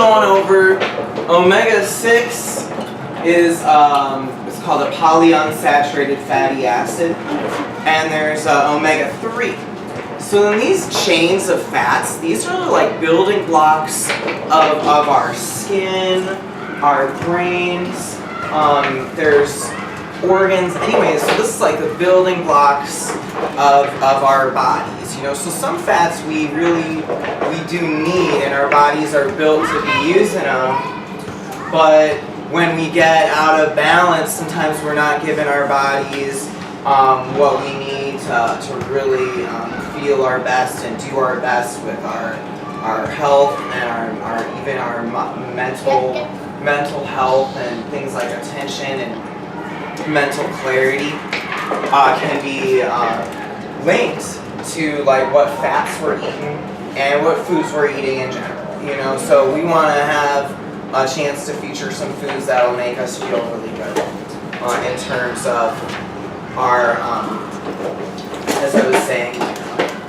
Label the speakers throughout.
Speaker 1: going over omega-6 is it's called a polyunsaturated fatty acid, and there's omega-3. So in these chains of fats, these are like building blocks of our skin, our brains, there's organs. Anyways, so this is like the building blocks of our bodies, you know. So some fats we do need, and our bodies are built to be using them, but when we get out of balance, sometimes we're not giving our bodies what we need to really feel our best and do our best with our health and our mental health, and things like attention and mental clarity can be linked to like what fats we're eating and what foods we're eating in general, you know. So we want to have a chance to feature some foods that will make us feel really good in terms of our, as I was saying,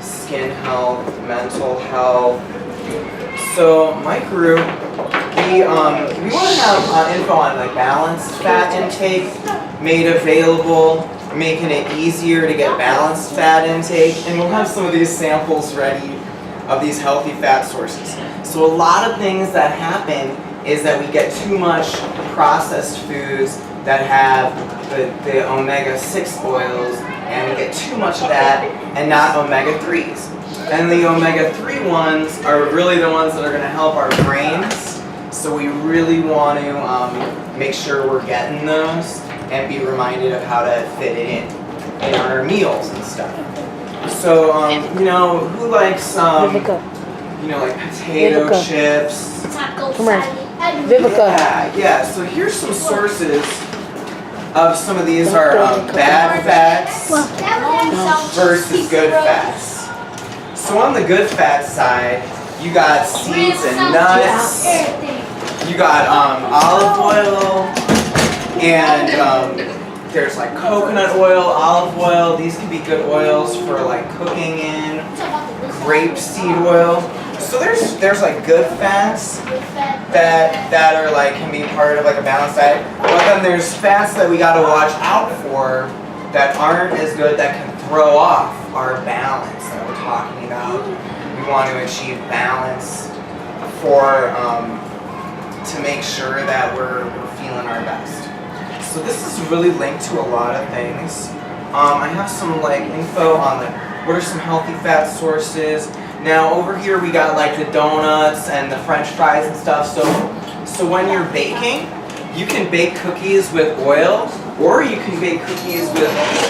Speaker 1: skin health, mental health. So my group, we want to have info on like balanced fat intake made available, making it easier to get balanced fat intake, and we'll have some of these samples ready of these healthy fat sources. So a lot of things that happen is that we get too much processed foods that have the omega-6 oils, and we get too much of that and not omega-3s. And the omega-3 ones are really the ones that are going to help our brains, so we really want to make sure we're getting those and be reminded of how to fit it in our meals and stuff. So, you know, who likes, you know, like potato chips? Yeah, so here's some sources of some of these are bad fats versus good fats. So on the good fat side, you got seeds and nuts, you got olive oil, and there's like coconut oil, olive oil. These can be good oils for like cooking in. Grapeseed oil. So there's like good fats that are like can be part of like a balanced diet, but then there's fats that we got to watch out for that aren't as good, that can throw off our balance that we're talking about. We want to achieve balance for to make sure that we're feeling our best. So this is really linked to a lot of things. I have some like info on the what are some healthy fat sources. Now over here we got like the donuts and the French fries and stuff. So when you're baking, you can bake cookies with oil, or you can bake cookies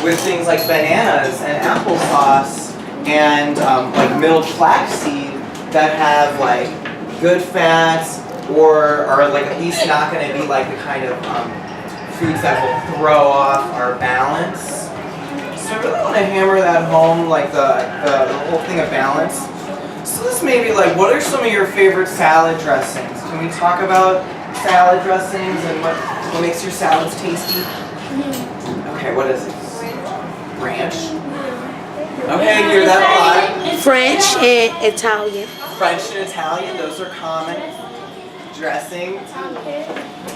Speaker 1: with things like bananas and applesauce and like milled flaxseed that have like good fats, or are like at least not going to be like the kind of foods that will throw off our balance. So I really want to hammer that home, like the whole thing of balance. So this may be like, what are some of your favorite salad dressings? Can we talk about salad dressings and what makes your salads tasty? Okay, what is it? Ranch? Okay, you hear that a lot.
Speaker 2: French and Italian.
Speaker 1: French and Italian, those are common. Dressing.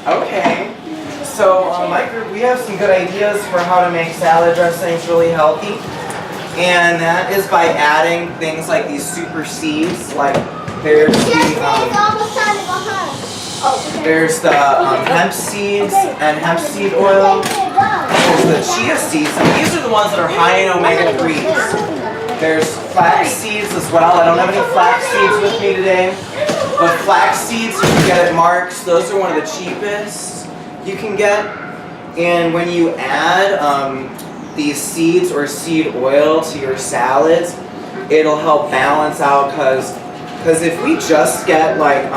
Speaker 1: Okay. So my group, we have some good ideas for how to make salad dressings really healthy. And that is by adding things like these super seeds, like there's the hemp seeds and hemp seed oil. There's the chia seeds, and these are the ones that are high in omega-3s. There's flax seeds as well. I don't have any flax seeds with me today, but flax seeds you can get at Mark's. Those are one of the cheapest you can get. And when you add these seeds or seed oil to your salads, it'll help balance out, because if we just get like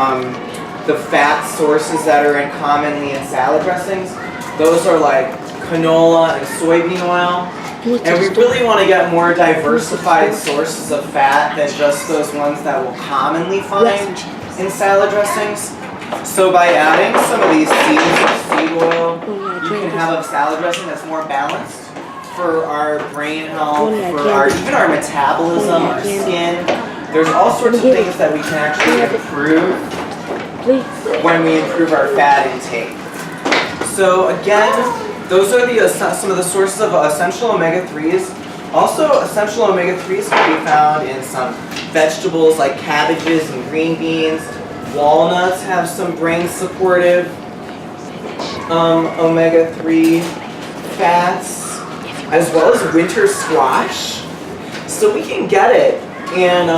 Speaker 1: the fat sources that are commonly in salad dressings, those are like canola and soybean oil, and we really want to get more diversified sources of fat than just those ones that we'll commonly find in salad dressings. So by adding some of these seeds or seed oil, you can have a salad dressing that's more balanced for our brain health, for even our metabolism, our skin. There's all sorts of things that we can actually improve
Speaker 2: Please.
Speaker 1: when we improve our fat intake. So again, those are some of the sources of essential omega-3s. Also, essential omega-3s can be found in some vegetables like cabbages and green beans. Walnuts have some brain supportive omega-3 fats, as well as winter squash. So we can get it. And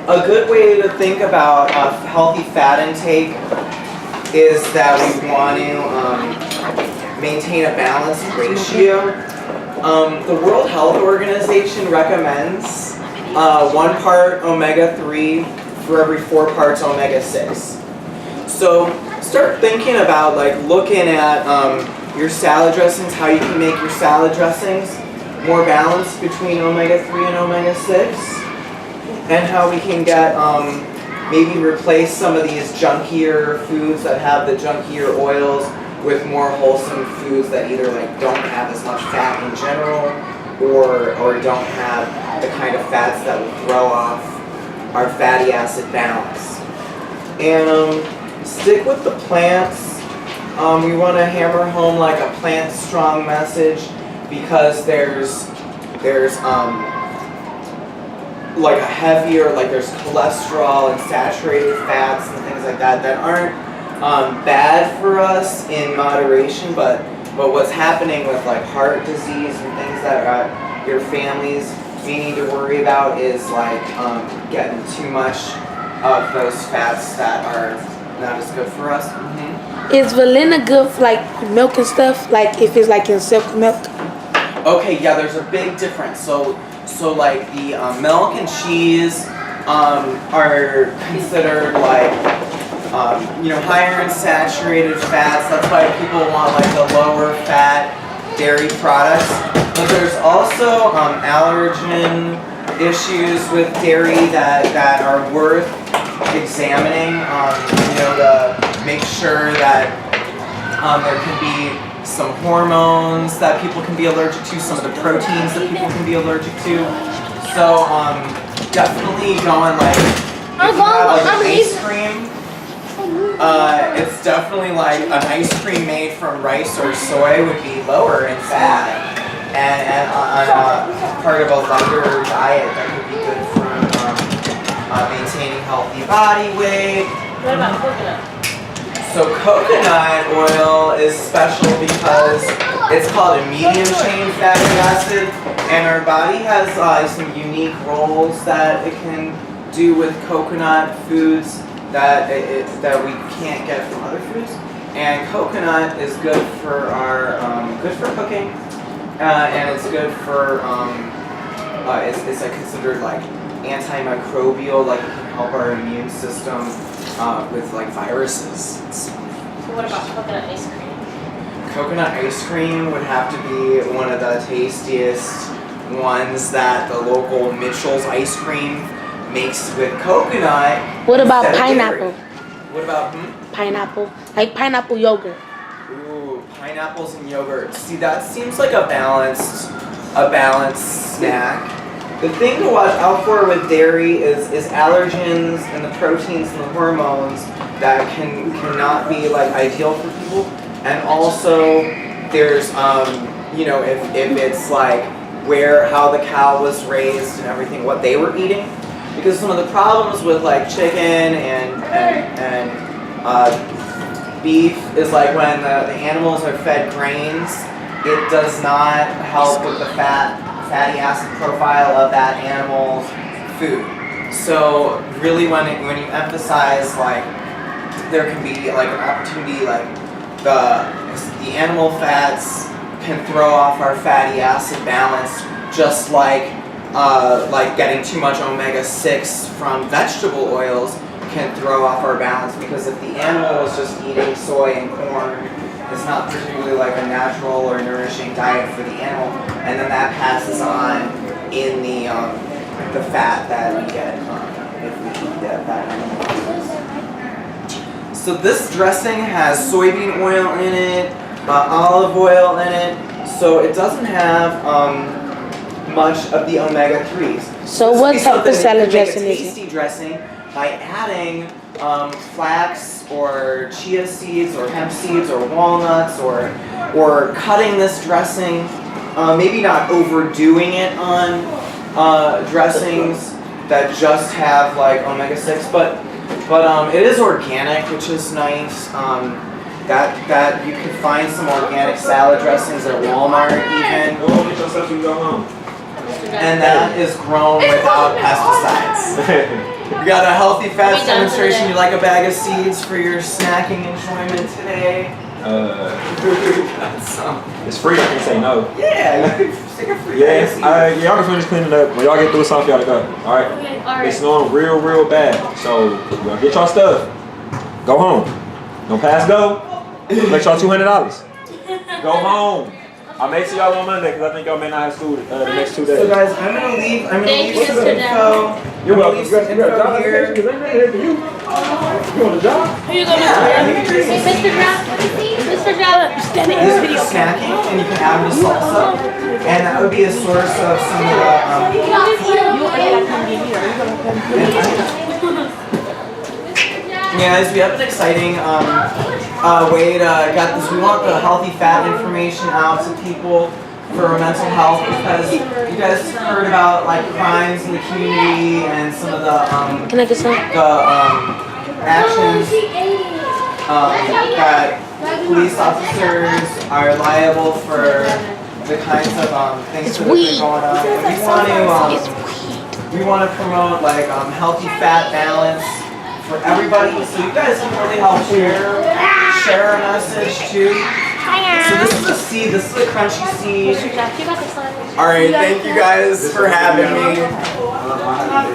Speaker 1: a good way to think about healthy fat intake is that we want to maintain a balanced ratio. The World Health Organization recommends 1 part omega-3 for every 4 parts omega-6. So start thinking about looking at your salad dressings, how you can make your salad dressings more balanced between omega-3 and omega-6, and how we can get maybe replace some of these junkier foods that have the junkier oils with more wholesome foods that either don't have as much fat in general or don't have the kind of fats that will throw off our fatty acid balance. And stick with the plants. We want to hammer home a plant strong message, because there's a heavier, there's cholesterol and saturated fats and things like that aren't bad for us in moderation, but what's happening with heart disease and things that your families may need to worry about is getting too much of those fats that are not as good for us. Mm-hmm.
Speaker 2: Is vanilla good for milk and stuff? If it's in silk milk?
Speaker 1: Okay, yeah, there's a big difference. So the milk and cheese are considered higher in saturated fats. That's why people want the lower fat dairy products. But there's also allergen issues with dairy that are worth examining. To make sure that there can be some hormones that people can be allergic to, some of the proteins that people can be allergic to. So definitely going if you have ice cream, it's definitely an ice cream made from rice or soy would be lower in fat, and on part of a lighter diet that could be good for maintaining healthy body weight.
Speaker 3: What about coconut?
Speaker 1: So coconut oil is special because it's called a medium chain fatty acid, and our body has some unique roles that it can do with coconut foods that we can't get from other foods. And coconut is good for our good for cooking, and it's good for it's considered antimicrobial, it can help our immune system with viruses.
Speaker 3: So what about coconut ice cream?
Speaker 1: Coconut ice cream would have to be one of the tastiest ones that the local Mitchell's ice cream makes with coconut.
Speaker 2: What about pineapple?
Speaker 1: What about
Speaker 2: Pineapple, pineapple yogurt.
Speaker 1: Ooh, pineapples and yogurt. See, that seems like a balanced snack. The thing to watch out for with dairy is allergens and the proteins and the hormones that cannot be ideal for people. And also there's if it's how the cow was raised and everything, what they were eating. Because some of the problems with chicken and beef is when the animals are fed grains, it does not help with the fatty acid profile of that animal's food. So really when you emphasize there can be an opportunity the animal fats can throw off our fatty acid balance, just like getting too much omega-6 from vegetable oils can throw off our balance, because if the animal was just eating soy and corn, it's not particularly a natural or nourishing diet for the animal, and then that passes on in the fat that we get if we eat that animal foods. So this dressing has soybean oil in it, olive oil in it, so it doesn't have much of the omega-3s.
Speaker 2: So what type of salad dressing is it?
Speaker 1: Tasty dressing by adding flax or chia seeds or hemp seeds or walnuts or cutting this dressing, maybe not overdoing it on dressings that just have like omega-6, but it is organic, which is nice. That you can find some organic salad dressings at Walmart even.
Speaker 4: Go get yourself and go home.
Speaker 1: And that is grown without pesticides. You got a healthy fats demonstration. You like a bag of seeds for your snacking enjoyment today? Got some.
Speaker 4: It's free. I can say no.
Speaker 1: Yeah, you can stick a free bag of seeds.
Speaker 4: Yeah. Y'all can finish cleaning up. When y'all get through something, y'all gotta go. All right.
Speaker 3: Okay, alright.
Speaker 4: It's snowing real bad. So y'all get y'all stuff. Go home. Don't pass go. Make y'all $200. Go home. I may see y'all on Monday because I think y'all may not have school the next 2 days.
Speaker 1: So guys, I'm gonna leave
Speaker 3: Thank you,
Speaker 1: some
Speaker 3: Mr.
Speaker 1: info.
Speaker 4: You're welcome.
Speaker 1: Leave some info here.
Speaker 4: Because I'm here for you. You on the job?
Speaker 3: Here you go, Mr.
Speaker 1: Yeah,
Speaker 3: Brown. Mr. Brown. Mr. Brown.
Speaker 2: Standing in
Speaker 1: This
Speaker 2: this
Speaker 1: is
Speaker 2: video.
Speaker 1: snacking, and you can add the salsa, and that would be a source of some of yeah, guys, we have an exciting way to get this. We want the healthy fat information out to people for mental health because you guys heard about like crimes in the community and some of the
Speaker 2: Can I get some?
Speaker 1: actions that police officers are liable for the kinds of things that have been going on. We want to promote like healthy fat balance for everybody, so you guys can really help share a message too. So this is a seed. This is a crunchy seed.
Speaker 3: Mr. Jack, you got the slide.
Speaker 1: All right, thank you guys for having me.